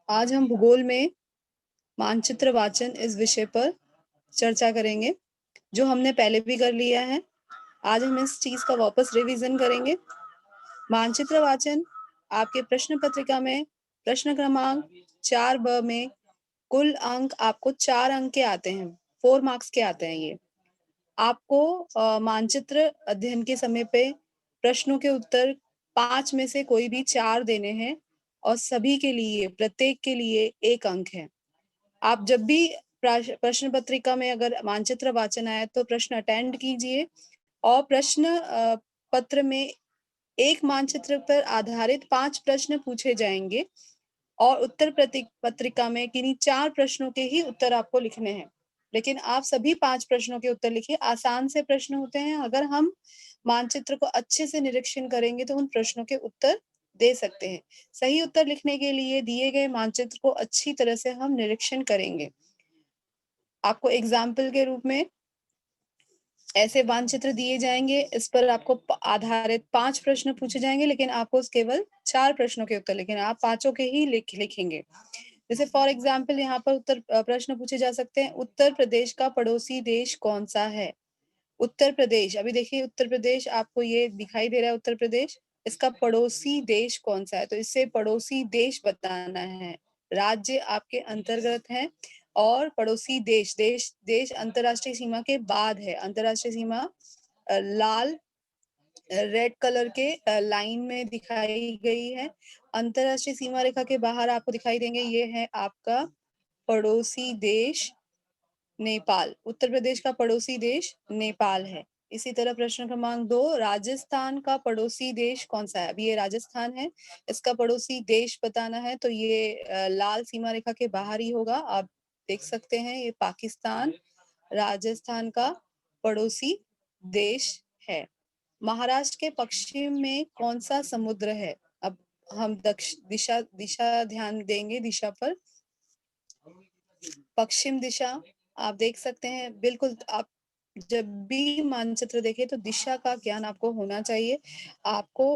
आज हम भूगोल में मानचित्र वाचन इस विषय पर चर्चा करेंगे, जो हमने पहले भी कर लिया है। आज हम इस चीज का वापस रिवीजन करेंगे। मानचित्र वाचन आपके प्रश्न पत्रिका में प्रश्न क्रमांक 4ब में कुल अंक आपको 4 अंक के आते हैं, 4 मार्क्स के आते हैं। ये आपको मानचित्र अध्ययन के समय पे प्रश्नों के उत्तर 5 में से कोई भी 4 देने हैं और सभी के लिए, प्रत्येक के लिए 1 अंक है। आप जब भी प्रश्न पत्रिका में अगर मानचित्र वाचन आए तो प्रश्न अटेंड कीजिए और प्रश्न पत्र में एक मानचित्र पर आधारित 5 प्रश्न पूछे जाएंगे और उत्तर पत्रिका में किन्हीं 4 प्रश्नों के ही उत्तर आपको लिखने हैं। लेकिन आप सभी 5 प्रश्नों के उत्तर लिखिए। आसान से प्रश्न होते हैं। अगर हम मानचित्र को अच्छे से निरीक्षण करेंगे तो उन प्रश्नों के उत्तर दे सकते हैं। सही उत्तर लिखने के लिए दिए गए मानचित्र को अच्छी तरह से हम निरीक्षण करेंगे। आपको एग्जाम्पल के रूप में ऐसे मानचित्र दिए जाएंगे, इस पर आपको आधारित 5 प्रश्न पूछे जाएंगे, लेकिन आपको केवल 4 प्रश्नों के उत्तर, लेकिन आप 5 के ही लिखेंगे। जैसे फॉर एग्जाम्पल यहाँ पर उत्तर प्रश्न पूछे जा सकते हैं। उत्तर प्रदेश का पड़ोसी देश कौन सा है? उत्तर प्रदेश, अभी देखिए उत्तर प्रदेश आपको ये दिखाई दे रहा है। उत्तर प्रदेश, इसका पड़ोसी देश कौन सा है? तो इससे पड़ोसी देश बताना है। राज्य आपके अंतर्गत है और पड़ोसी देश, देश अंतरराष्ट्रीय सीमा के बाद है। अंतरराष्ट्रीय सीमा लाल रेड कलर के लाइन में दिखाई गई है। अंतरराष्ट्रीय सीमा रेखा के बाहर आपको दिखाई देंगे। ये है आपका पड़ोसी देश नेपाल। उत्तर प्रदेश का पड़ोसी देश नेपाल है। इसी तरह प्रश्न क्रमांक 2, राजस्थान का पड़ोसी देश कौन सा है? अभी ये राजस्थान है, इसका पड़ोसी देश बताना है, तो ये लाल सीमा रेखा के बाहर ही होगा। आप देख सकते हैं ये पाकिस्तान राजस्थान का पड़ोसी देश है। महाराष्ट्र के पश्चिम में कौन सा समुद्र है? अब हम दिशा ध्यान देंगे दिशा पर। पश्चिम दिशा आप देख सकते हैं। बिल्कुल, आप जब भी मानचित्र देखें तो दिशा का ज्ञान आपको होना चाहिए। आपको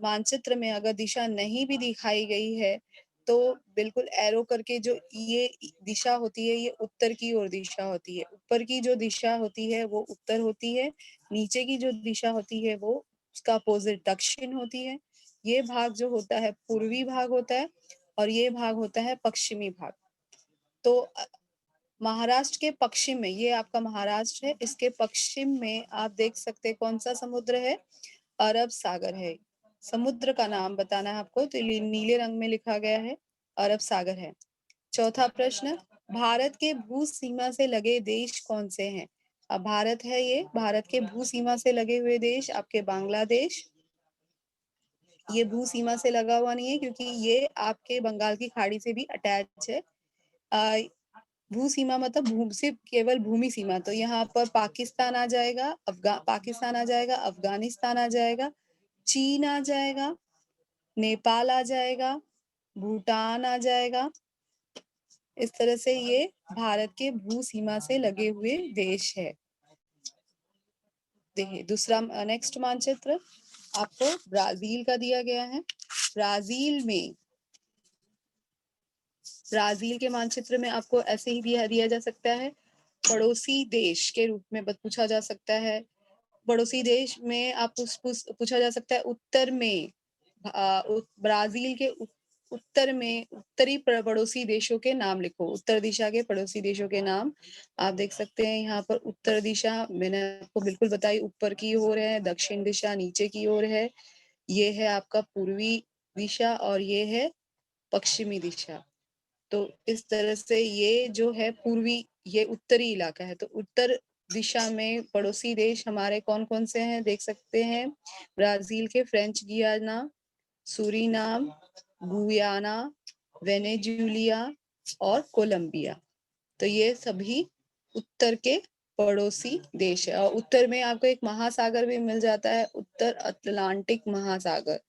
मानचित्र में अगर दिशा नहीं भी दिखाई गई है तो बिल्कुल एरो करके, जो ये दिशा होती है ये उत्तर की ओर दिशा होती है। ऊपर की जो दिशा होती है वो उत्तर होती है, नीचे की जो दिशा होती है वो उसका अपोजिट दक्षिण होती है। ये भाग जो होता है पूर्वी भाग होता है और ये भाग होता है पश्चिमी भाग। तो महाराष्ट्र के पश्चिम में, ये आपका महाराष्ट्र है, इसके पश्चिम में आप देख सकते हैं कौन सा समुद्र है? अरब सागर है। समुद्र का नाम बताना है आपको, तो नीले रंग में लिखा गया है, अरब सागर है। चौथा प्रश्न, भारत के भू सीमा से लगे देश कौन से हैं? अब भारत है, ये भारत के भू सीमा से लगे हुए देश आपके बांग्लादेश, ये भू सीमा से लगा हुआ नहीं है क्योंकि ये आपके बंगाल की खाड़ी से भी अटैच है। भू सीमा मतलब सिर्फ केवल भूमि सीमा, तो यहाँ पर पाकिस्तान आ जाएगा, पाकिस्तान आ जाएगा, अफगानिस्तान आ जाएगा, चीन आ जाएगा, नेपाल आ जाएगा, भूटान आ जाएगा। इस तरह से ये भारत के भू सीमा से लगे हुए देश है। देखिए दूसरा नेक्स्ट मानचित्र आपको ब्राजील का दिया गया है। ब्राजील के मानचित्र में आपको ऐसे ही दिया जा सकता है, पड़ोसी देश के रूप में पूछा जा सकता है। पड़ोसी देश में आप पूछा जा सकता है उत्तर में, ब्राजील के उत्तर में उत्तरी पड़ोसी देशों के नाम लिखो। उत्तर दिशा के पड़ोसी देशों के नाम आप देख सकते हैं। यहाँ पर उत्तर दिशा मैंने आपको बिल्कुल बताई, ऊपर की ओर है, दक्षिण दिशा नीचे की ओर है, ये है आपका पूर्वी दिशा और ये है पश्चिमी दिशा। तो इस तरह से ये जो है पूर्वी, ये उत्तरी इलाका है। तो उत्तर दिशा में पड़ोसी देश हमारे कौन कौन से हैं देख सकते हैं। ब्राजील के फ्रेंच गियाना, सूरीनाम, गुयाना, वेनेजुलिया और कोलंबिया। तो ये सभी उत्तर के पड़ोसी देश है। और उत्तर में आपको एक महासागर भी मिल जाता है, उत्तर अटलांटिक महासागर।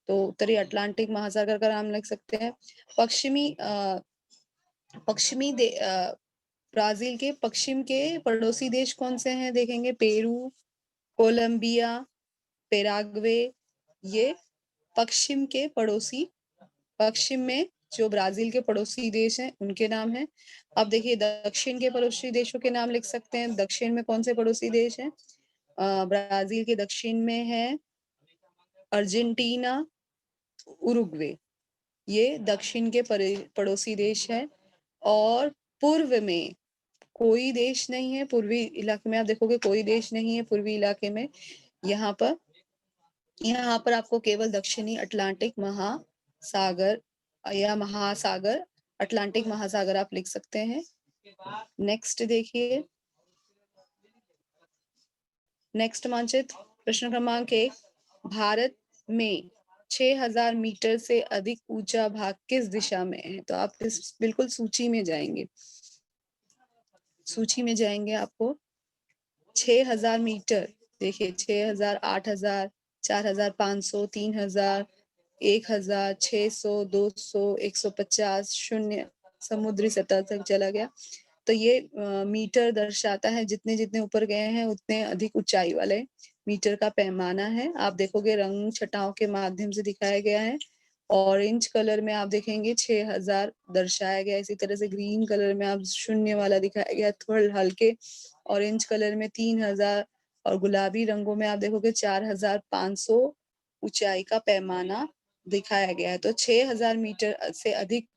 तो उत्तरी अटलांटिक महासागर का नाम लिख सकते हैं। पश्चिमी ब्राजील के पश्चिम के पड़ोसी देश कौन से हैं देखेंगे। पेरू, कोलंबिया, पेराग्वे, ये पश्चिम के पड़ोसी, पश्चिम में जो ब्राजील के पड़ोसी देश हैं उनके नाम है। अब देखिए दक्षिण के पड़ोसी देशों के नाम लिख सकते हैं। दक्षिण में कौन से पड़ोसी देश हैं? ब्राजील के दक्षिण में है अर्जेंटीना, उरुग्वे, ये दक्षिण के पड़ोसी देश है। और पूर्व में कोई देश नहीं है, पूर्वी इलाके में आप देखोगे कोई देश नहीं है पूर्वी इलाके में। यहाँ पर आपको केवल दक्षिणी अटलांटिक महासागर या महासागर, अटलांटिक महासागर आप लिख सकते हैं। नेक्स्ट देखिए, नेक्स्ट मानचित्र प्रश्न क्रमांक 1, भारत में 6000 मीटर से अधिक ऊंचा भाग किस दिशा में है? तो आप इस बिल्कुल सूची में जाएंगे, सूची में जाएंगे आपको 6000 मीटर, देखिए 6000, 8000, 4500, 3000, 1000, 600, 200, 150, 0 समुद्री सतह तक चला गया। तो ये मीटर दर्शाता है, जितने जितने ऊपर गए हैं उतने अधिक ऊंचाई वाले मीटर का पैमाना है। आप देखोगे रंग छटाओं के माध्यम से दिखाया गया है। ऑरेंज कलर में आप देखेंगे 6000 दर्शाया गया, इसी तरह से ग्रीन कलर में आप शून्य वाला दिखाया गया, थोड़े हल्के ऑरेंज कलर में 3000, और गुलाबी रंगों में आप देखोगे 4500 ऊंचाई का पैमाना दिखाया गया है। तो 6000 मीटर से अधिक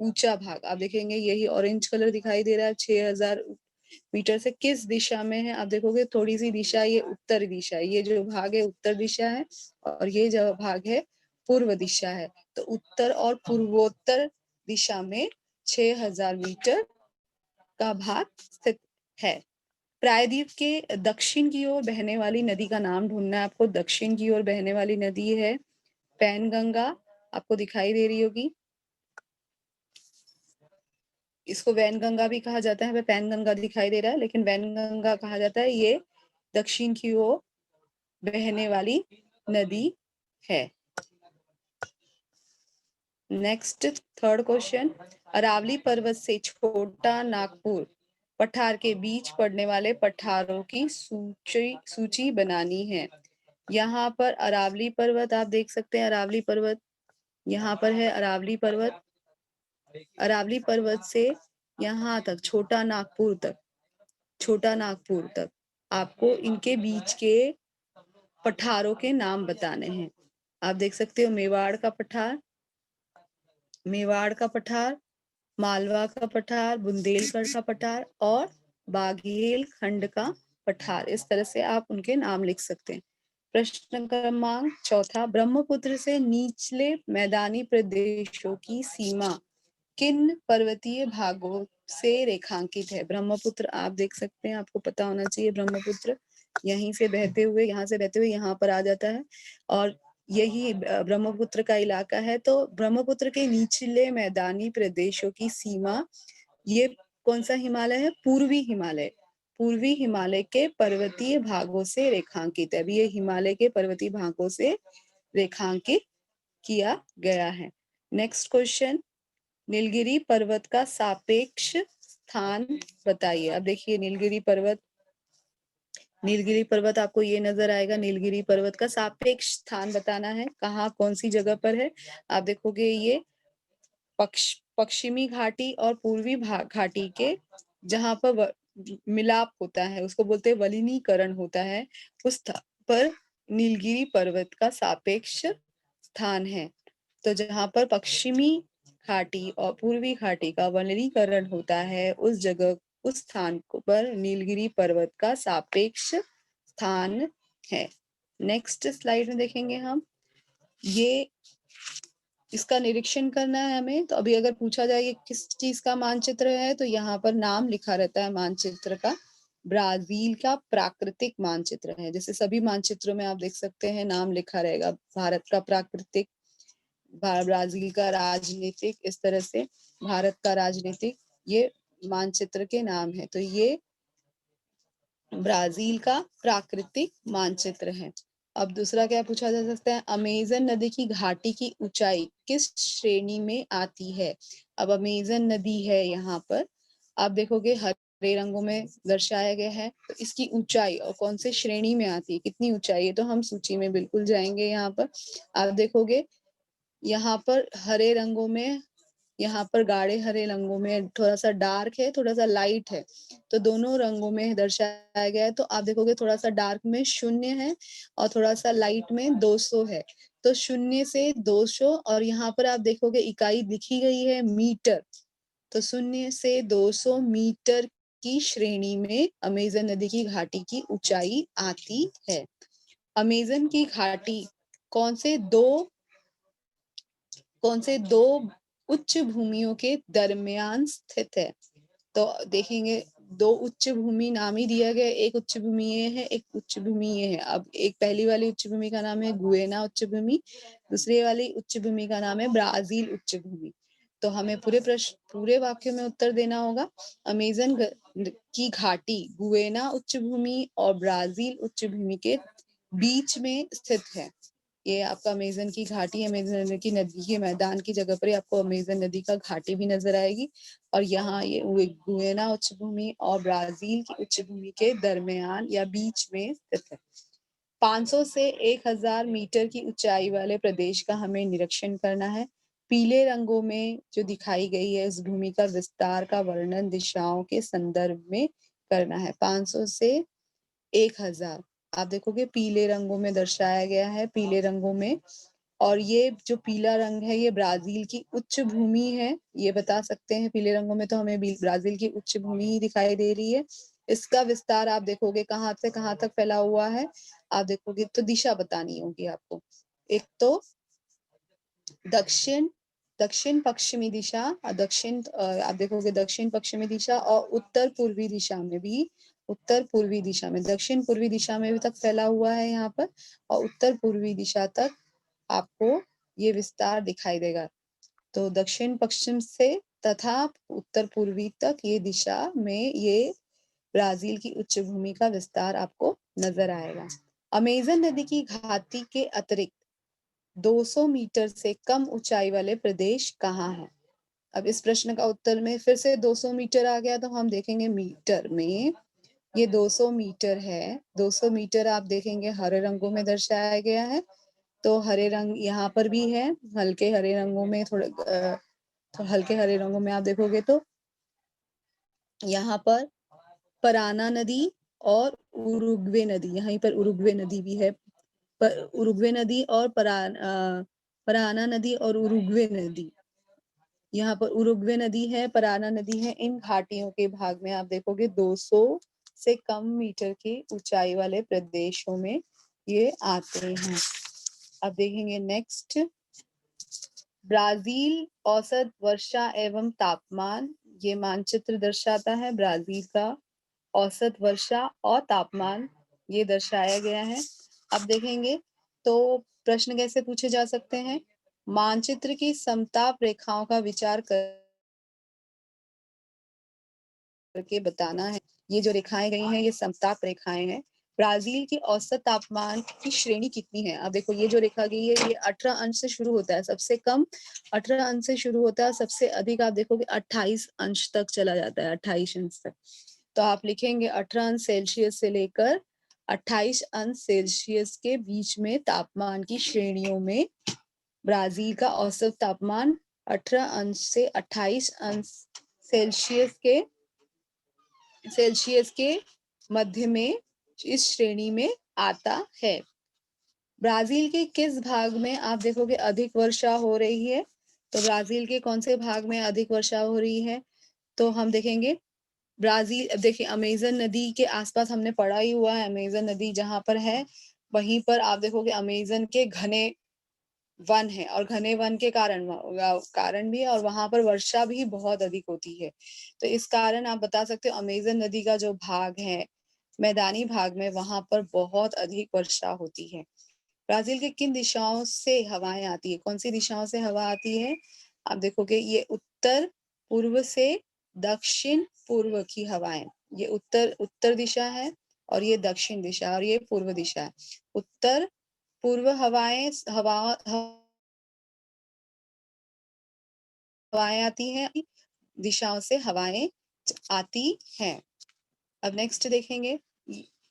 ऊंचा भाग आप देखेंगे, यही ऑरेंज कलर दिखाई दे रहा है। 6000 मीटर से किस दिशा में है? आप देखोगे थोड़ी सी दिशा, ये उत्तर दिशा है, ये जो भाग है उत्तर दिशा है, और ये जो भाग है पूर्व दिशा है। तो उत्तर और पूर्वोत्तर दिशा में 6000 मीटर का भाग स्थित है। प्रायद्वीप के दक्षिण की ओर बहने वाली नदी का नाम ढूंढना है आपको। दक्षिण की ओर बहने वाली नदी है पैनगंगा, आपको दिखाई दे रही होगी। इसको वैनगंगा भी कहा जाता है, पैनगंगा दिखाई दे रहा है लेकिन वैनगंगा कहा जाता है। ये दक्षिण की ओर बहने वाली नदी है। नेक्स्ट थर्ड क्वेश्चन, अरावली पर्वत से छोटा नागपुर पठार के बीच पड़ने वाले पठारों की सूची बनानी है। यहाँ पर अरावली पर्वत आप देख सकते हैं, अरावली पर्वत यहाँ पर है। अरावली पर्वत, अरावली पर्वत से यहाँ तक छोटा नागपुर तक, छोटा नागपुर तक आपको इनके बीच के पठारों के नाम बताने हैं। आप देख सकते हो मेवाड़ का पठार, मेवाड़ का पठार, मालवा का पठार, बुंदेलखंड का पठार और बाघेल खंड का पठार। इस तरह से आप उनके नाम लिख सकते हैं। प्रश्न क्रमांक 4, ब्रह्मपुत्र से निचले मैदानी प्रदेशों की सीमा किन पर्वतीय भागों से रेखांकित है? ब्रह्मपुत्र आप देख सकते हैं, आपको पता होना चाहिए ब्रह्मपुत्र यहीं से बहते हुए, यहाँ से बहते हुए यहाँ पर आ जाता है, और यही ब्रह्मपुत्र का इलाका है। तो ब्रह्मपुत्र के निचले मैदानी प्रदेशों की सीमा, ये कौन सा हिमालय है? पूर्वी हिमालय, पूर्वी हिमालय के पर्वतीय भागों से रेखांकित है। अभी ये हिमालय के पर्वतीय भागों से रेखांकित किया गया है। नेक्स्ट क्वेश्चन, नीलगिरी पर्वत का सापेक्ष स्थान बताइए। अब देखिए नीलगिरी पर्वत, नीलगिरी पर्वत आपको ये नजर आएगा। नीलगिरी पर्वत का सापेक्ष स्थान बताना है, कहाँ कौन सी जगह पर है। आप देखोगे ये पश्चिमी घाटी और पूर्वी घाटी के जहां पर मिलाप होता है, उसको बोलते हैं वलीनीकरण होता है, उस पर नीलगिरी पर्वत का सापेक्ष स्थान है। तो जहां पर पश्चिमी घाटी और पूर्वी घाटी का वलीनीकरण होता है, उस जगह, उस स्थान पर नीलगिरी पर्वत का सापेक्ष स्थान है। नेक्स्ट स्लाइड में देखेंगे हम, ये इसका निरीक्षण करना है हमें। तो अभी अगर पूछा जाए कि किस चीज का मानचित्र है, तो यहाँ पर नाम लिखा रहता है मानचित्र का, ब्राजील का प्राकृतिक मानचित्र है। जैसे सभी मानचित्रों में आप देख सकते हैं नाम लिखा रहेगा, भारत का प्राकृतिक, ब्राजील का राजनीतिक, इस तरह से भारत का राजनीतिक, ये मानचित्र के नाम है। तो ये ब्राजील का प्राकृतिक मानचित्र है। अब दूसरा क्या पूछा जा सकता है, अमेजन नदी की घाटी की ऊंचाई किस श्रेणी में आती है? अब अमेजन नदी है यहाँ पर, आप देखोगे हरे रंगों में दर्शाया गया है। तो इसकी ऊंचाई और कौन से श्रेणी में आती है, कितनी ऊंचाई है, तो हम सूची में बिल्कुल जाएंगे। यहाँ पर आप देखोगे, यहाँ पर हरे रंगों में यहाँ पर गाढ़े हरे रंगों में थोड़ा सा डार्क है, थोड़ा सा लाइट है, तो दोनों रंगों में दर्शाया गया है। तो आप देखोगे थोड़ा सा डार्क में 0 है और थोड़ा सा लाइट में 200 है। तो 0 से 200 और यहाँ पर आप देखोगे इकाई लिखी गई है मीटर। तो 0 से 200 मीटर की श्रेणी में अमेज़न नदी की घाटी की ऊंचाई आती है। अमेज़न की घाटी कौन से दो उच्च भूमियों के दरमियान स्थित है? तो देखेंगे 2 उच्च भूमि नाम ही दिया गया है, एक उच्च भूमि ये है, एक उच्च भूमि ये है। अब एक पहली वाली उच्च भूमि का नाम है गुएना उच्च भूमि, दूसरी वाली उच्च भूमि का नाम है ब्राजील उच्च भूमि। तो हमें पूरे वाक्य में उत्तर देना होगा। अमेज़न की घाटी गुएना उच्च भूमि और ब्राजील उच्च भूमि के बीच में स्थित है। ये आपका अमेज़न की घाटी, अमेज़न की नदी के मैदान की जगह पर आपको अमेज़न नदी का घाटी भी नजर आएगी और यहाँ ये गुएना उच्च भूमि और ब्राजील की उच्च भूमि के दरमियान या बीच में स्थित है। 500 से 1000 मीटर की ऊंचाई वाले प्रदेश का हमें निरीक्षण करना है। पीले रंगों में जो दिखाई गई है इस भूमि का विस्तार का वर्णन दिशाओं के संदर्भ में करना है। 500 से 1000 आप देखोगे पीले रंगों में दर्शाया गया है, पीले रंगों में। और ये जो पीला रंग है ये ब्राजील की उच्च भूमि है, ये बता सकते हैं। पीले रंगों में तो हमें ब्राजील की उच्च भूमि ही दिखाई दे रही है। इसका विस्तार आप देखोगे कहाँ से कहाँ तक फैला हुआ है, आप देखोगे तो दिशा बतानी होगी आपको। एक तो दक्षिण पश्चिमी दिशा, दक्षिण आप देखोगे दक्षिण पश्चिमी दिशा और उत्तर पूर्वी दिशा में भी, उत्तर पूर्वी दिशा में, दक्षिण पूर्वी दिशा में भी तक फैला हुआ है यहाँ पर और उत्तर पूर्वी दिशा तक आपको ये विस्तार दिखाई देगा। तो दक्षिण पश्चिम से तथा उत्तर पूर्वी तक ये दिशा में ये ब्राजील की उच्च भूमि का विस्तार आपको नजर आएगा। अमेज़न नदी की घाटी के अतिरिक्त 200 मीटर से कम ऊंचाई वाले प्रदेश कहाँ हैं? अब इस प्रश्न का उत्तर में फिर से 200 मीटर आ गया तो हम देखेंगे मीटर में ये 200 मीटर है। 200 मीटर आप देखेंगे हरे रंगों में दर्शाया गया है। तो हरे रंग यहाँ पर भी है, हल्के हरे रंगों में तो हल्के हरे रंगों में आप देखोगे तो यहाँ पर पराना नदी और उरुग्वे नदी, यहीं पर उरुग्वे नदी भी है। उरुग्वे नदी और पराना नदी और उरुग्वे नदी, यहाँ पर उरुग्वे नदी है, पराना नदी है। इन घाटियों के भाग में आप देखोगे 200 से कम मीटर की ऊंचाई वाले प्रदेशों में ये आते हैं। अब देखेंगे नेक्स्ट, ब्राजील औसत वर्षा एवं तापमान, ये मानचित्र दर्शाता है ब्राजील का औसत वर्षा और तापमान ये दर्शाया गया है। अब देखेंगे तो प्रश्न कैसे पूछे जा सकते हैं। मानचित्र की समताप रेखाओं का विचार करके बताना है। ये जो रेखाएं गई हैं ये समताप रेखाएं हैं। ब्राजील की औसत तापमान की श्रेणी कितनी है? अब देखो ये जो रेखा गई है ये 18 अंश से शुरू होता है, सबसे कम 18 अंश से शुरू होता है, सबसे अधिक आप देखोगे 28 अंश तक चला जाता है, 28 अंश तक। तो आप लिखेंगे 18 अंश सेल्सियस से लेकर 28 अंश सेल्सियस के बीच में तापमान की श्रेणियों में ब्राजील का औसत तापमान 18 अंश से 28 अंश सेल्सियस के मध्य में इस श्रेणी में आता है। ब्राजील के किस भाग में आप देखोगे अधिक वर्षा हो रही है? तो ब्राजील के कौन से भाग में अधिक वर्षा हो रही है? तो हम देखेंगे ब्राजील, देखिए अमेज़न नदी के आसपास हमने पढ़ा ही हुआ है, अमेज़न नदी जहां पर है वहीं पर आप देखोगे अमेज़न के घने वन है और घने वन के कारण भी है और वहां पर वर्षा भी बहुत अधिक होती है। तो इस कारण आप बता सकते हो अमेज़न नदी का जो भाग है मैदानी भाग में वहां पर बहुत अधिक वर्षा होती है। ब्राजील के किन दिशाओं से हवाएं आती है? कौन सी दिशाओं से हवा आती है? आप देखोगे ये उत्तर पूर्व से दक्षिण पूर्व की हवाएं, ये उत्तर दिशा है और ये दक्षिण दिशा और ये पूर्व दिशा है। उत्तर पूर्व हवाएं आती हैं, दिशाओं से हवाएं आती हैं। अब नेक्स्ट देखेंगे,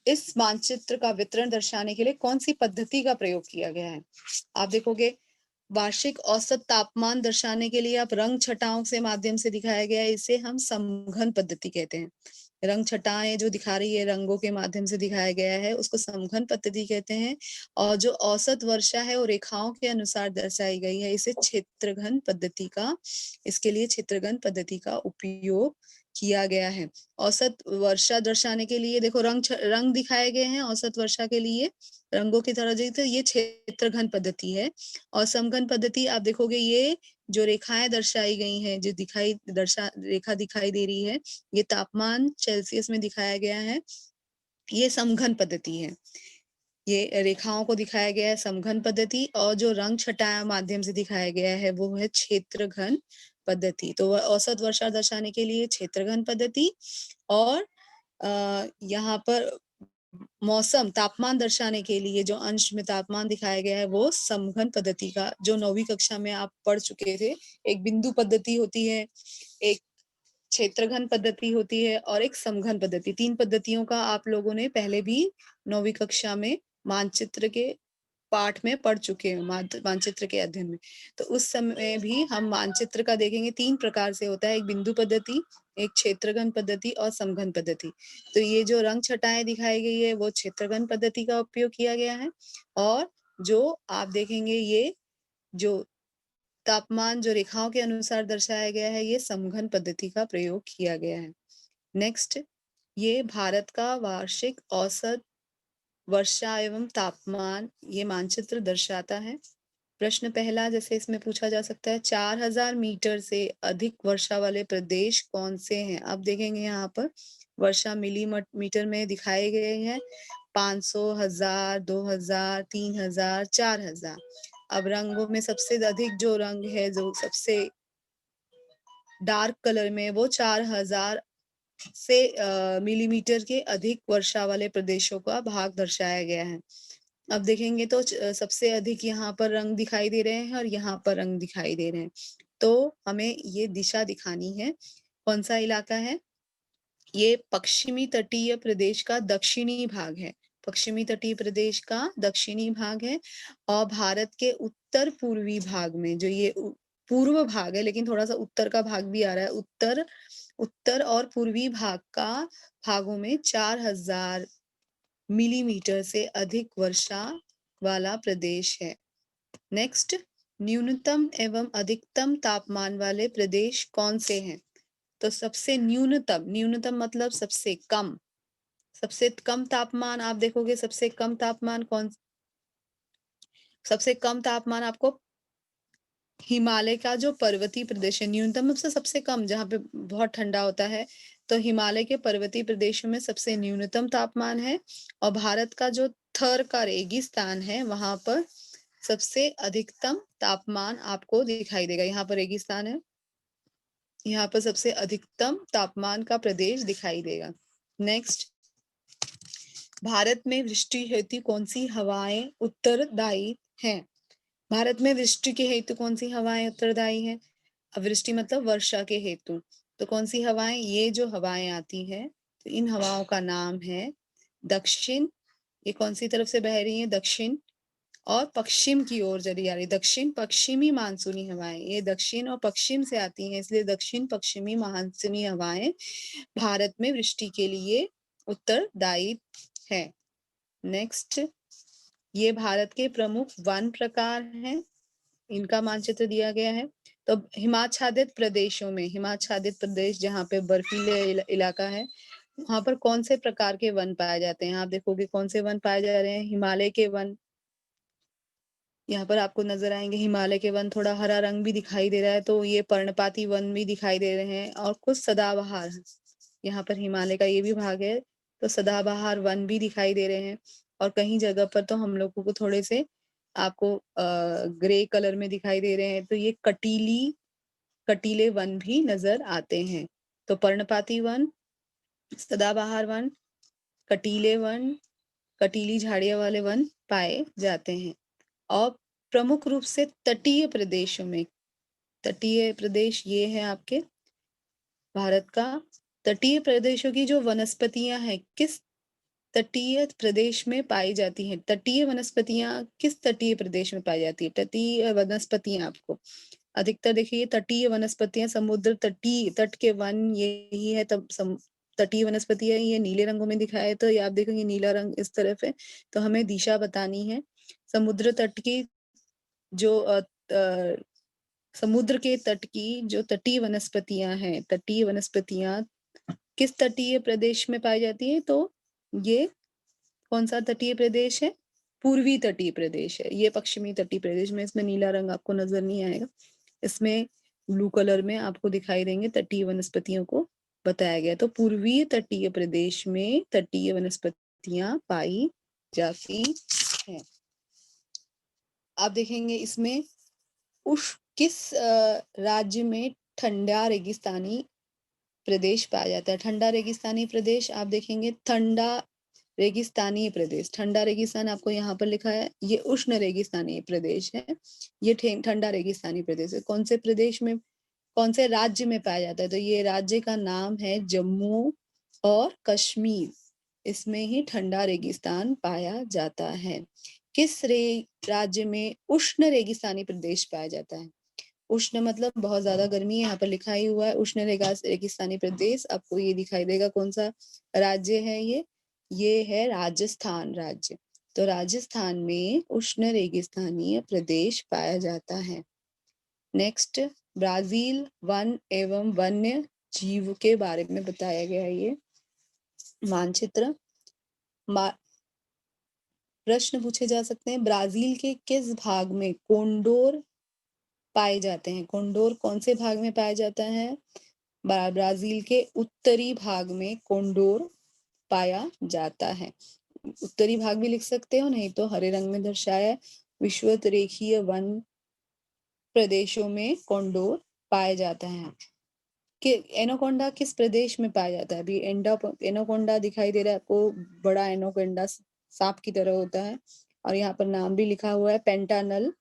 इस मानचित्र का वितरण दर्शाने के लिए कौन सी पद्धति का प्रयोग किया गया है? आप देखोगे वार्षिक औसत तापमान दर्शाने के लिए आप रंग छटाओं से माध्यम से दिखाया गया है, इसे हम समघन पद्धति कहते हैं। रंग छटाएं जो दिखा रही है, रंगों के माध्यम से दिखाया गया है, उसको समघन पद्धति कहते हैं। और जो औसत वर्षा है वो रेखाओं के अनुसार दर्शाई गई है, इसे क्षेत्रघन पद्धति का, इसके लिए क्षेत्रघन पद्धति का उपयोग किया गया है। औसत वर्षा दर्शाने के लिए देखो रंग दिखाए गए हैं औसत वर्षा के लिए, रंगों की तरह जो, तो ये क्षेत्रघन पद्धति है। और समघन पद्धति आप देखोगे ये जो रेखाएं दर्शाई गई हैं, जो रेखा दिखाई दे रही है, ये तापमान सेल्सियस में दिखाया गया है, ये समघन पद्धति है। ये रेखाओं को दिखाया गया है समघन पद्धति, और जो रंग छटाया माध्यम से दिखाया गया है वो है क्षेत्रघन पद्धति। तो औसत वर्षा दर्शाने के लिए क्षेत्रघन पद्धति, और यहाँ पर मौसम तापमान दर्शाने के लिए जो अंश में तापमान दिखाया गया है वो समघन पद्धति का, जो 9वीं कक्षा में आप पढ़ चुके थे। एक बिंदु पद्धति होती है, एक क्षेत्रघन पद्धति होती है और एक समघन पद्धति। 3 पद्धतियों का आप लोगों ने पहले भी 9वीं कक्षा में मानचित्र के पाठ में पढ़ चुके हैं, मानचित्र के अध्ययन में। तो उस समय भी हम मानचित्र का देखेंगे, 3 प्रकार से होता है, एक बिंदु पद्धति, एक क्षेत्रघन पद्धति और समघन पद्धति। तो ये जो रंग छटाएं दिखाई गई है वो क्षेत्रघन पद्धति का उपयोग किया गया है, और जो आप देखेंगे ये जो तापमान जो रेखाओं के अनुसार दर्शाया गया है, ये समघन पद्धति का प्रयोग किया गया है। नेक्स्ट, ये भारत का वार्षिक औसत वर्षा एवं तापमान ये मानचित्र दर्शाता है। प्रश्न पहला जैसे इसमें पूछा जा सकता है, 4000 मीटर से अधिक वर्षा वाले प्रदेश कौन से हैं? अब देखेंगे यहाँ पर वर्षा मिलीमीटर में दिखाए गए हैं, 500, 1000, 2000, 3000, 4000। अब रंगों में सबसे अधिक जो रंग है, जो सबसे डार्क कलर में, वो 4000 से मिलीमीटर के अधिक वर्षा वाले प्रदेशों का भाग दर्शाया गया है। अब देखेंगे तो सबसे अधिक यहाँ पर रंग दिखाई दे रहे हैं और यहाँ पर रंग दिखाई दे रहे हैं। तो हमें ये दिशा दिखानी है, कौन सा इलाका है? ये पश्चिमी तटीय प्रदेश का दक्षिणी भाग है। पश्चिमी तटीय प्रदेश का दक्षिणी भाग है, और भारत के उत्तर पूर्वी भाग में जो ये पूर्व भाग है, लेकिन थोड़ा सा उत्तर का भाग भी आ रहा है, उत्तर और पूर्वी भागों में 4000 मिलीमीटर से अधिक वर्षा वाला प्रदेश है। नेक्स्ट, न्यूनतम एवं अधिकतम तापमान वाले प्रदेश कौन से हैं? तो सबसे न्यूनतम मतलब सबसे कम तापमान आप देखोगे, सबसे कम तापमान आपको हिमालय का जो पर्वतीय प्रदेश है, न्यूनतम से सबसे कम, जहाँ पे बहुत ठंडा होता है, तो हिमालय के पर्वतीय प्रदेशों में सबसे न्यूनतम तापमान है। और भारत का जो थर का रेगिस्तान है, वहां पर सबसे अधिकतम तापमान आपको दिखाई देगा। यहाँ पर रेगिस्तान है, यहाँ पर सबसे अधिकतम तापमान का प्रदेश दिखाई देगा। नेक्स्ट, भारत में वृष्टि हेतु कौन सी हवाएं उत्तरदायी हैं? भारत में वृष्टि के हेतु कौन सी हवाएं उत्तरदायी हैं? वृष्टि मतलब वर्षा के हेतु, तो कौन सी हवाएं? ये जो हवाएं आती हैं, तो इन हवाओं का नाम है दक्षिण, ये कौन सी तरफ से बह रही है? दक्षिण, और पश्चिम की ओर चली आ रही, दक्षिण पश्चिमी मानसूनी हवाएं, ये दक्षिण और पश्चिम से आती हैं, इसलिए दक्षिण पश्चिमी मानसूनी हवाएं भारत में वृष्टि के लिए उत्तरदायी है। नेक्स्ट, ये भारत के प्रमुख वन प्रकार हैं, इनका मानचित्र दिया गया है। तो हिमाच्छादित प्रदेशों में, हिमाच्छादित प्रदेश जहाँ पे बर्फीले इलाका है, वहां पर कौन से प्रकार के वन पाए जाते हैं? आप देखोगे कौन से वन पाए जा रहे हैं? हिमालय के वन, यहाँ पर आपको नजर आएंगे हिमालय के वन, थोड़ा हरा रंग भी दिखाई दे रहा है, तो ये पर्णपाती वन भी दिखाई दे रहे हैं, और कुछ सदाबहार, यहाँ पर हिमालय का ये भी भाग है, तो सदाबहार वन भी दिखाई दे रहे हैं। और कहीं जगह पर तो हम लोगों को थोड़े से आपको ग्रे कलर में दिखाई दे रहे हैं, तो ये कटीले वन भी नजर आते हैं। तो पर्णपाती वन, सदाबहार वन, कटीले वन, कटीली झाड़ियां वाले वन पाए जाते हैं। और प्रमुख रूप से तटीय प्रदेशों में, तटीय प्रदेश ये है आपके भारत का, तटीय प्रदेशों की जो वनस्पतियां हैं, किस तटीय प्रदेश में पाई जाती हैं। तटीय वनस्पतियां किस तटीय प्रदेश में पाई जाती है? तटीय वनस्पतियां आपको अधिकतर देखिए तटीय वनस्पतियां समुद्र तटीय तट के वन यही है। तब तटीय वनस्पति है, ये नीले रंगों में दिखाया है, तो ये आप देखोगे नीला रंग इस तरफ है, तो हमें दिशा बतानी है। समुद्र तट की जो समुद्र के तट की जो तटीय वनस्पतियां हैं, तटीय वनस्पतियां किस तटीय प्रदेश में पाई जाती है? तो ये कौन सा तटीय प्रदेश है? पूर्वी तटीय प्रदेश है। ये पश्चिमी तटीय प्रदेश में, इसमें नीला रंग आपको नजर नहीं आएगा, इसमें ब्लू कलर में आपको दिखाई देंगे तटीय वनस्पतियों को बताया गया। तो पूर्वीय तटीय प्रदेश में तटीय वनस्पतियां पाई जाती हैं। आप देखेंगे इसमें किस राज्य में ठंडा रेगिस्तानी प्रदेश पाया जाता है? ठंडा रेगिस्तानी प्रदेश आप देखेंगे ठंडा रेगिस्तानी प्रदेश, ठंडा रेगिस्तान आपको यहाँ पर लिखा है, ये उष्ण रेगिस्तानी प्रदेश है, ये ठंडा रेगिस्तानी प्रदेश है। कौन से प्रदेश में, कौन से राज्य में पाया जाता है? तो ये राज्य का नाम है जम्मू और कश्मीर, इसमें ही ठंडा रेगिस्तान पाया जाता है। किस राज्य में उष्ण रेगिस्तानी प्रदेश पाया जाता है? उष्ण मतलब बहुत ज्यादा गर्मी है, यहाँ पर लिखा ही हुआ है उष्ण रेगिस्तानी प्रदेश, आपको ये दिखाई देगा कौन सा राज्य है ये है राजस्थान राज्य। तो राजस्थान में उष्ण रेगिस्तानी प्रदेश पाया जाता है। नेक्स्ट, ब्राजील वन एवं वन्य जीव के बारे में बताया गया है। ये मानचित्र प्रश्न पूछे जा सकते हैं, ब्राजील के किस भाग में कोंडोर पाए जाते हैं? कोंडोर कौन से भाग में पाया जाता है? ब्राजील के उत्तरी भाग में कोंडोर पाया जाता है। उत्तरी भाग भी लिख सकते हो, नहीं तो हरे रंग में दर्शाया विषुवत रेखीय वन प्रदेशों में कोंडोर पाया जाता है। कि एनाकोंडा किस प्रदेश में पाया जाता है? अभी एनाकोंडा दिखाई दे रहा है आपको, बड़ा एनाकोंडा सांप की तरह होता है, और यहाँ पर नाम भी लिखा हुआ है, पेंटानल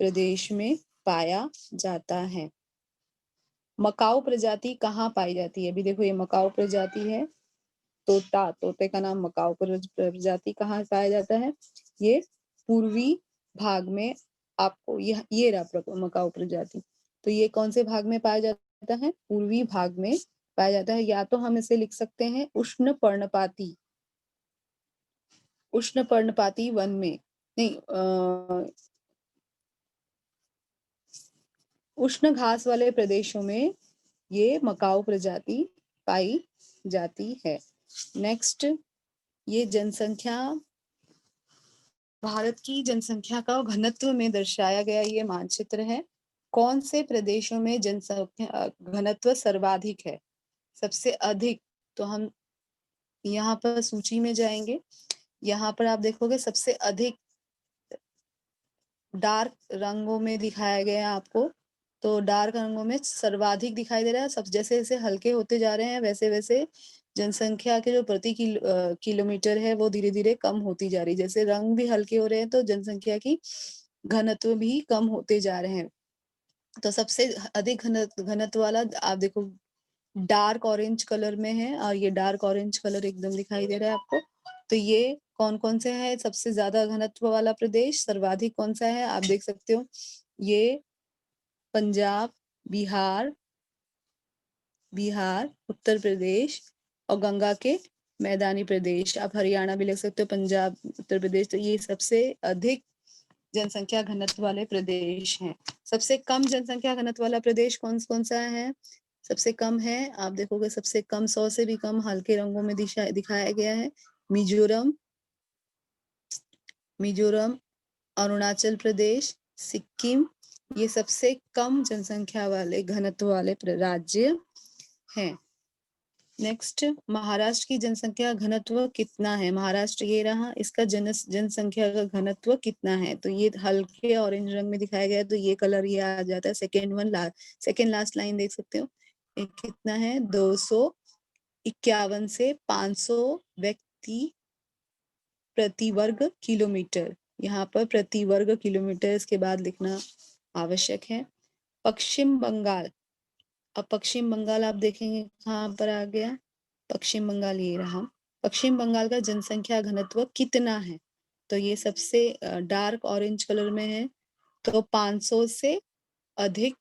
प्रदेश में पाया जाता है। मकाऊ प्रजाति कहाँ पाई जाती है? अभी देखो ये मकाऊ प्रजाति है, तोते का नाम मकाऊ प्रजाति कहाँ पाया जाता है? ये पूर्वी भाग में, आपको ये रहा मकाऊ प्रजाति, तो ये कौन से भाग में पाया जाता है? पूर्वी भाग में पाया जाता है। या तो हम इसे लिख सकते हैं उष्ण पर्णपाती, उष्ण पर्णपाती वन में, नहीं उष्ण घास वाले प्रदेशों में ये मकाऊ प्रजाति पाई जाती है। नेक्स्ट, ये जनसंख्या, भारत की जनसंख्या का घनत्व में दर्शाया गया ये मानचित्र है। कौन से प्रदेशों में जनसंख्या घनत्व सर्वाधिक है, सबसे अधिक? तो हम यहाँ पर सूची में जाएंगे, यहाँ पर आप देखोगे सबसे अधिक डार्क रंगों में दिखाया गया है आपको, तो डार्क रंगों में सर्वाधिक दिखाई दे रहा है। सब जैसे जैसे हल्के होते जा रहे हैं वैसे वैसे जनसंख्या के जो प्रति किलोमीटर है वो धीरे धीरे कम होती जा रही है। जैसे रंग भी हल्के हो रहे हैं तो जनसंख्या की घनत्व भी कम होते जा रहे हैं। तो सबसे अधिक घनत्व वाला आप देखो डार्क ऑरेंज कलर में है, और ये डार्क ऑरेंज कलर एकदम दिखाई दे रहा है आपको। तो ये कौन कौन से है सबसे ज्यादा घनत्व वाला प्रदेश, सर्वाधिक कौन सा है? आप देख सकते हो, ये पंजाब, बिहार, उत्तर प्रदेश और गंगा के मैदानी प्रदेश। आप हरियाणा भी लिख सकते हो, पंजाब, उत्तर प्रदेश। तो ये सबसे अधिक जनसंख्या घनत्व वाले प्रदेश हैं। सबसे कम जनसंख्या घनत्व वाला प्रदेश कौन कौन सा है? सबसे कम है, आप देखोगे सबसे कम, 100 से भी कम हल्के रंगों में दिखाया गया है, मिजोरम, अरुणाचल प्रदेश, सिक्किम, ये सबसे कम जनसंख्या वाले घनत्व वाले राज्य हैं। नेक्स्ट, महाराष्ट्र की जनसंख्या घनत्व कितना है? महाराष्ट्र ये रहा, इसका जनसंख्या का घनत्व कितना है? तो ये हल्के ऑरेंज रंग में दिखाया गया है, तो ये कलर ये आ जाता है। सेकेंड लास्ट लाइन देख सकते हो, ये कितना है? 251 से 500 व्यक्ति प्रति वर्ग किलोमीटर। यहाँ पर प्रति वर्ग किलोमीटर इसके बाद लिखना आवश्यक है। पश्चिम बंगाल, अब पश्चिम बंगाल आप देखेंगे कहाँ पर आ गया, पश्चिम बंगाल ये रहा। पश्चिम बंगाल का जनसंख्या घनत्व कितना है? तो ये सबसे डार्क ऑरेंज कलर में है, तो 500 से अधिक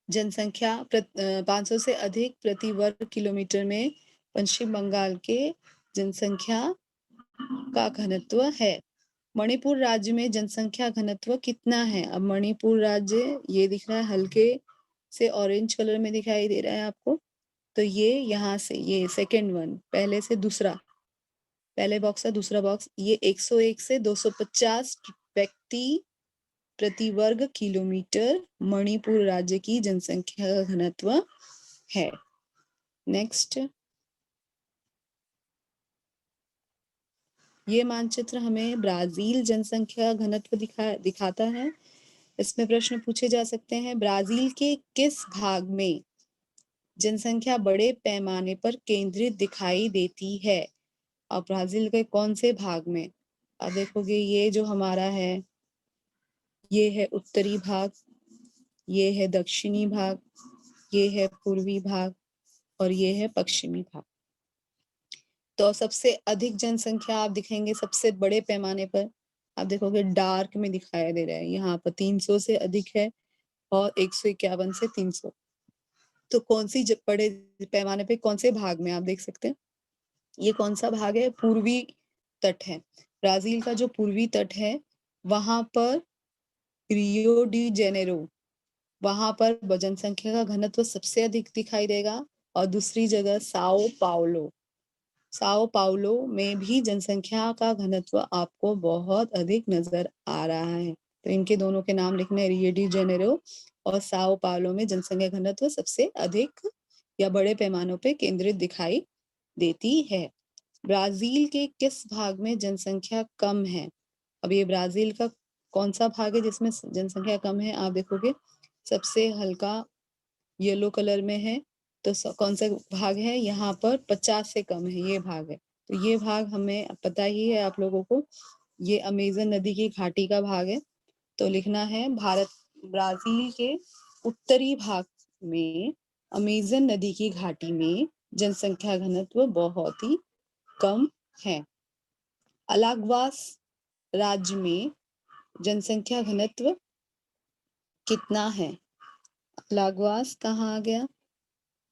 जनसंख्या 500 से अधिक प्रति वर्ग किलोमीटर में पश्चिम बंगाल के जनसंख्या का घनत्व है। मणिपुर राज्य में जनसंख्या घनत्व कितना है? अब मणिपुर राज्य ये दिख रहा है, हल्के से ऑरेंज कलर में दिखाई दे रहा है आपको, तो ये यहाँ से ये सेकेंड वन, पहले से दूसरा, पहले बॉक्स है दूसरा बॉक्स, ये 101 से 250 व्यक्ति प्रति वर्ग किलोमीटर मणिपुर राज्य की जनसंख्या का घनत्व है। नेक्स्ट, ये मानचित्र हमें ब्राजील जनसंख्या घनत्व दिखाता है। इसमें प्रश्न पूछे जा सकते हैं, ब्राजील के किस भाग में जनसंख्या बड़े पैमाने पर केंद्रित दिखाई देती है? अब ब्राजील के कौन से भाग में? अब देखोगे ये जो हमारा है, ये है उत्तरी भाग, ये है दक्षिणी भाग, ये है पूर्वी भाग और ये है पश्चिमी भाग। तो सबसे अधिक जनसंख्या आप दिखेंगे सबसे बड़े पैमाने पर, आप देखोगे डार्क में दिखाया दे रहा है, यहाँ पर 300 से अधिक है और 151 से 300। तो कौन सी बड़े पैमाने पे कौन से भाग में आप देख सकते हैं, ये कौन सा भाग है? पूर्वी तट है। ब्राजील का जो पूर्वी तट है वहां पर रियो डी जेनेरो, वहां पर जनसंख्या का घनत्व सबसे अधिक दिखाई देगा। और दूसरी जगह साओ पाउलो, साओ पाउलो में भी जनसंख्या का घनत्व आपको बहुत अधिक नजर आ रहा है। तो इनके दोनों के नाम लिखने, रियो डी जेनेरो और साओ पाउलो में जनसंख्या घनत्व सबसे अधिक या बड़े पैमानों पे केंद्रित दिखाई देती है। ब्राजील के किस भाग में जनसंख्या कम है? अब ये ब्राजील का कौन सा भाग है जिसमें जनसंख्या कम है? आप देखोगे सबसे हल्का येलो कलर में है, तो कौन सा भाग है? यहाँ पर 50 से कम है, ये भाग है। तो ये भाग हमें पता ही है आप लोगों को, ये अमेजन नदी की घाटी का भाग है। तो लिखना है ब्राजील के उत्तरी भाग में अमेजन नदी की घाटी में जनसंख्या घनत्व बहुत ही कम है। अलागवास राज्य में जनसंख्या घनत्व कितना है? अलागवास कहाँ आ गया?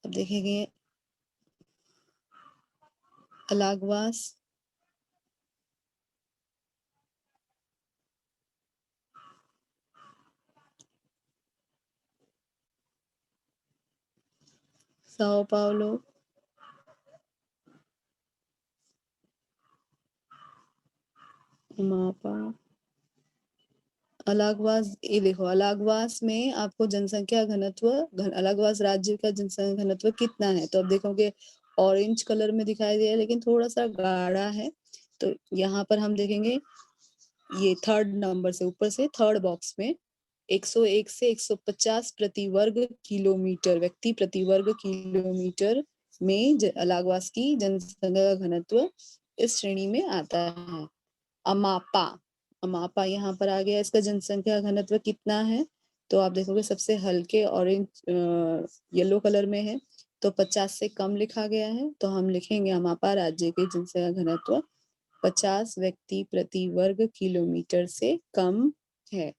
अब देखेंगे, अलागवास साओ पाउलो, मापा, अलागवास, ये देखो अलागवास में आपको जनसंख्या घनत्व, अलागवास राज्य का जनसंख्या घनत्व कितना है? तो अब देखोगे ऑरेंज कलर में दिखाई दे रहा है लेकिन थोड़ा सा गाढ़ा है। तो यहाँ पर हम देखेंगे ये थर्ड नंबर से ऊपर से थर्ड बॉक्स में 101 से 150 प्रति वर्ग किलोमीटर, व्यक्ति प्रति वर्ग किलोमीटर में अलागवास की जनसंख्या का घनत्व इस श्रेणी में आता है। अमापा, अमापा यहाँ पर आ गया, इसका जनसंख्या घनत्व कितना है? तो आप देखोगे सबसे हल्के ऑरेंज येलो कलर में है, तो 50 से कम लिखा गया है। तो हम लिखेंगे अमापा राज्य के जनसंख्या घनत्व 50 व्यक्ति प्रति वर्ग किलोमीटर से कम है।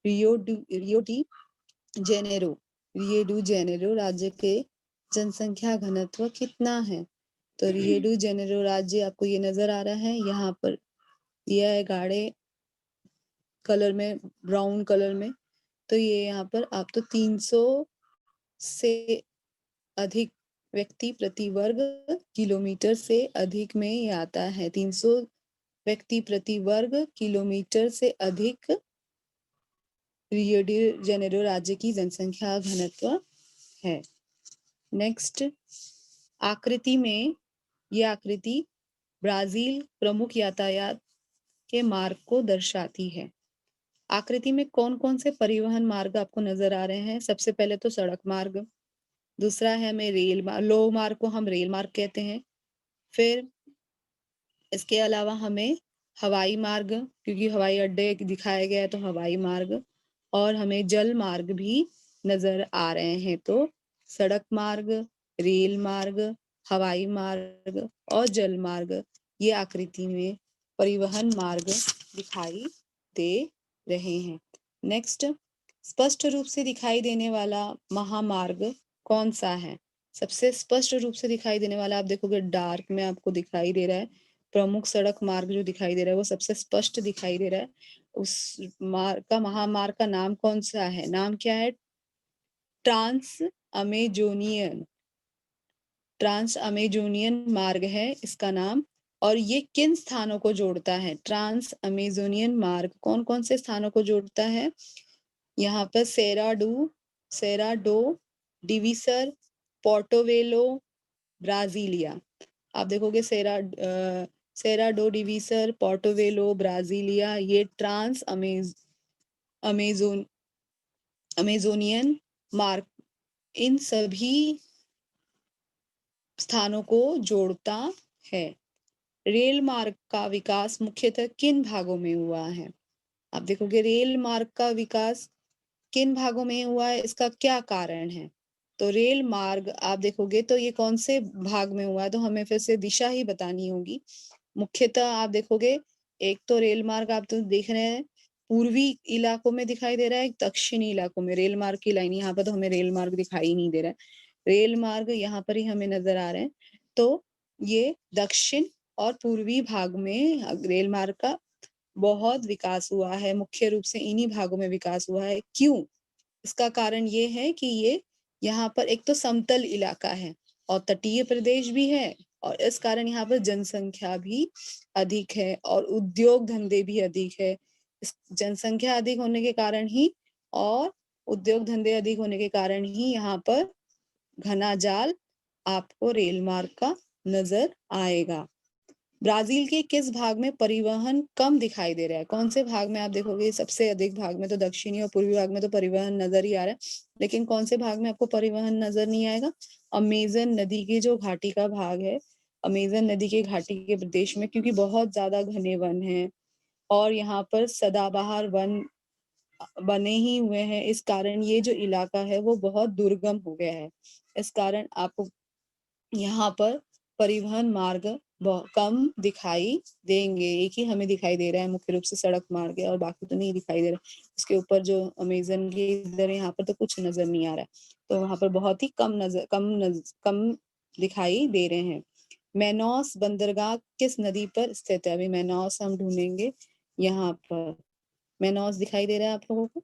Rio de Janeiro, Rio de Janeiro राज्य के जनसंख्या घनत्व कितना है? तो रियो डी जेनेरो राज्य आपको ये नजर आ रहा है, यहाँ पर दिया है गाढ़े कलर में, ब्राउन कलर में। तो ये यहाँ पर आप तो 300 से अधिक व्यक्ति प्रति वर्ग किलोमीटर से अधिक में ये आता है। 300 व्यक्ति प्रति वर्ग किलोमीटर से अधिक रियो डी जेनेरो राज्य की जनसंख्या घनत्व है। नेक्स्ट, आकृति में, ये आकृति ब्राजील प्रमुख यातायात के मार्ग को दर्शाती है। आकृति में कौन कौन से परिवहन मार्ग आपको नजर आ रहे हैं? सबसे पहले तो सड़क मार्ग, दूसरा है हमें रेल मार्ग, लौह मार्ग को हम रेल मार्ग कहते हैं। फिर इसके अलावा हमें हवाई मार्ग, क्योंकि हवाई अड्डे दिखाया गया है तो हवाई मार्ग, और हमें जल मार्ग भी नजर आ रहे हैं। तो सड़क मार्ग, रेल मार्ग, हवाई मार्ग और जल मार्ग ये आकृति में परिवहन मार्ग दिखाई दे रहे हैं। नेक्स्ट, स्पष्ट रूप से दिखाई देने वाला महामार्ग कौन सा है? सबसे स्पष्ट रूप से दिखाई देने वाला आप देखोगे डार्क में आपको दिखाई दे रहा है, प्रमुख सड़क मार्ग जो दिखाई दे रहा है वो सबसे स्पष्ट दिखाई दे रहा है। उस मार्ग का, महामार्ग का नाम कौन सा है? नाम क्या है? ट्रांस अमेजोनियन, ट्रांस अमेजोनियन मार्ग है इसका नाम। और ये किन स्थानों को जोड़ता है? ट्रांस अमेजोनियन मार्ग कौन कौन से स्थानों को जोड़ता है? यहाँ पर सेराडो, डिविसर, पोर्टोवेलो, ब्राजीलिया। आप देखोगे सेराडो, डिविसर, पोर्टोवेलो, ब्राजीलिया ये ट्रांस अमेजोनियन मार्ग इन सभी स्थानों को जोड़ता है। रेल मार्ग का विकास मुख्यतः किन भागों में हुआ है? आप देखोगे रेल मार्ग का विकास किन भागों में हुआ है, इसका क्या कारण है? तो रेल मार्ग आप देखोगे तो ये कौन से भाग में हुआ है, तो हमें फिर से दिशा ही बतानी होगी। मुख्यतः आप देखोगे एक तो रेल मार्ग आप तो देख रहे हैं पूर्वी इलाकों में दिखाई दे रहा है, दक्षिणी इलाकों में रेल मार्ग की लाइन, यहाँ पर तो हमें रेल मार्ग दिखाई नहीं दे रहा है, रेल मार्ग यहाँ पर ही हमें नजर आ रहे हैं। तो ये दक्षिण और पूर्वी भाग में रेल मार्ग का बहुत विकास हुआ है, मुख्य रूप से इन्हीं भागों में विकास हुआ है। क्यों? इसका कारण ये है कि ये यहाँ पर एक तो समतल इलाका है और तटीय प्रदेश भी है, और इस कारण यहाँ पर जनसंख्या भी अधिक है और उद्योग धंधे भी अधिक है। इस जनसंख्या अधिक होने के कारण ही और उद्योग धंधे अधिक होने के कारण ही यहाँ पर घना जाल आपको रेल मार्ग का नजर आएगा। ब्राजील के किस भाग में परिवहन कम दिखाई दे रहा है? कौन से भाग में आप देखोगे सबसे अधिक भाग में? तो दक्षिणी और पूर्वी भाग में तो परिवहन नजर ही आ रहा है, लेकिन कौन से भाग में आपको परिवहन नजर नहीं आएगा? अमेजन नदी के जो घाटी का भाग है, अमेजन नदी के घाटी के प्रदेश में, क्योंकि बहुत ज्यादा घने वन है और यहाँ पर सदाबहार वन बने ही हुए हैं, इस कारण ये जो इलाका है वो बहुत दुर्गम हो गया है। इस कारण आपको यहाँ पर परिवहन मार्ग कम दिखाई देंगे। एक ही हमें दिखाई दे रहा है मुख्य रूप से सड़क मार्ग है, और बाकी तो नहीं दिखाई दे रहा। उसके ऊपर जो अमेजन के इधर यहाँ पर तो कुछ नजर नहीं आ रहा है, तो वहां पर बहुत ही कम दिखाई दे रहे हैं। मैनॉस बंदरगाह किस नदी पर स्थित है? अभी मैनॉस हम ढूंढेंगे, यहाँ पर मैनॉस दिखाई दे रहा है आप लोगों को?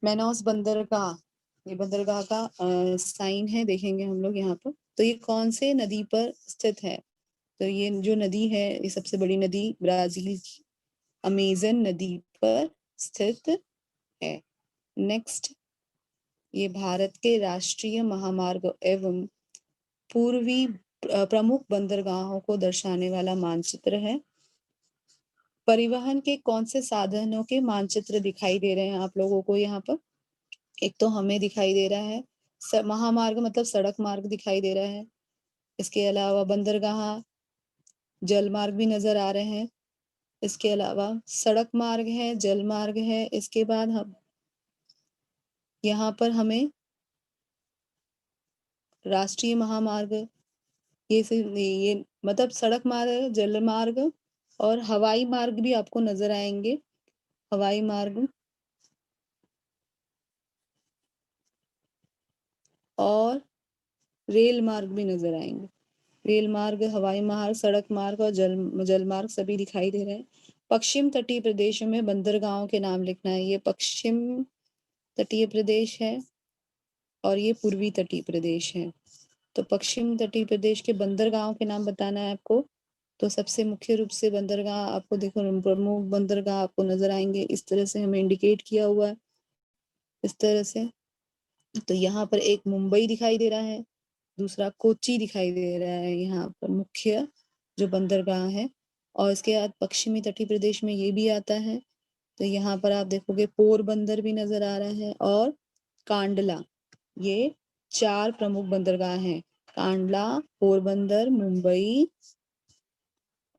मैनॉस बंदरगाह, ये बंदरगाह का साइन है, देखेंगे हम लोग यहाँ पर। तो ये कौन से नदी पर स्थित है? तो ये जो नदी है, ये सबसे बड़ी नदी ब्राजील की अमेजन नदी पर स्थित है। नेक्स्ट, ये भारत के राष्ट्रीय महामार्ग एवं पूर्वी प्रमुख बंदरगाहों को दर्शाने वाला मानचित्र है। परिवहन के कौन से साधनों के मानचित्र दिखाई दे रहे हैं आप लोगों को यहाँ पर? एक तो हमें दिखाई दे रहा है महामार्ग मतलब सड़क मार्ग दिखाई दे रहा है, इसके अलावा बंदरगाह, जल मार्ग भी नजर आ रहे हैं, इसके अलावा सड़क मार्ग है, जल मार्ग है, इसके बाद हम यहाँ पर हमें राष्ट्रीय महामार्ग, ये मतलब सड़क मार्ग, जल मार्ग और हवाई मार्ग भी आपको नजर आएंगे। हवाई मार्ग और रेल मार्ग भी नजर आएंगे। रेल मार्ग, हवाई मार्ग, सड़क मार्ग और जल मार्ग सभी दिखाई दे रहे हैं। पश्चिम तटीय प्रदेशों में बंदरगाहों के नाम लिखना है। ये पश्चिम तटीय प्रदेश है और ये पूर्वी तटीय प्रदेश है। तो पश्चिम तटीय प्रदेश के बंदरगाहों के नाम बताना है आपको। तो सबसे मुख्य रूप से बंदरगाह आपको देखो, प्रमुख बंदरगाह आपको नजर आएंगे, इस तरह से हमें इंडिकेट किया हुआ है, इस तरह से। तो यहाँ पर एक मुंबई दिखाई दे रहा है, दूसरा कोच्चि दिखाई दे रहा है यहाँ पर मुख्य जो बंदरगाह है, और इसके बाद पश्चिमी तटीय प्रदेश में ये भी आता है। तो यहाँ पर आप देखोगे पोरबंदर भी नजर आ रहा है और कांडला, ये 4 प्रमुख बंदरगाह हैं, कांडला, पोरबंदर, मुंबई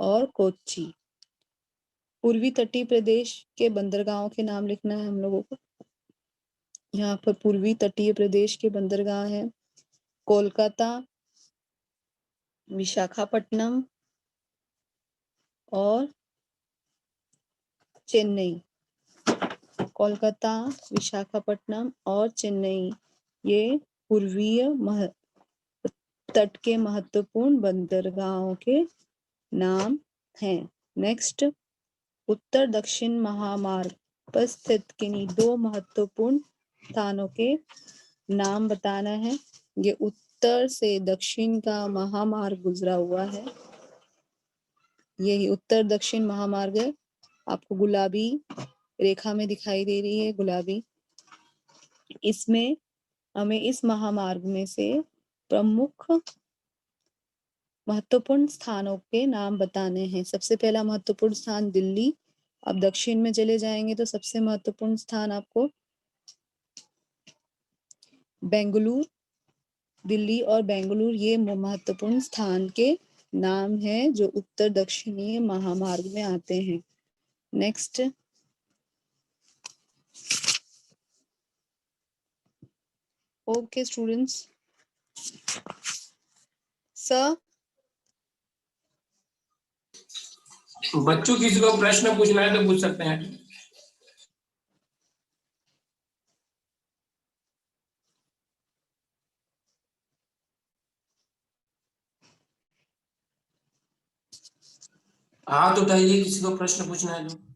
और कोच्चि। पूर्वी तटीय प्रदेश के बंदरगाहों के नाम लिखना है हम लोगों को। यहाँ पर पूर्वी तटीय प्रदेश के बंदरगाह है कोलकाता, विशाखापट्टनम और चेन्नई। कोलकाता, विशाखापट्टनम और चेन्नई ये पूर्वीय तट के महत्वपूर्ण बंदरगाहों के नाम हैं। नेक्स्ट, उत्तर दक्षिण महामार्ग पर स्थित किन्हीं दो महत्वपूर्ण स्थानों के नाम बताना है। ये उत्तर से दक्षिण का महामार्ग गुजरा हुआ है, यही उत्तर दक्षिण महामार्ग है। आपको गुलाबी रेखा में दिखाई दे रही है, गुलाबी। इसमें हमें इस महामार्ग में से प्रमुख महत्वपूर्ण स्थानों के नाम बताने हैं। सबसे पहला महत्वपूर्ण स्थान दिल्ली। अब दक्षिण में चले जाएंगे तो सबसे महत्वपूर्ण स्थान आपको बेंगलुरु, दिल्ली और बेंगलुरु ये महत्वपूर्ण स्थान के नाम हैं जो उत्तर दक्षिणी महामार्ग में आते हैं। Next, okay students. सर, बच्चों किसी को प्रश्न पूछना है तो पूछ सकते हैं। हाथ उठाइए किसी को प्रश्न पूछना है तो।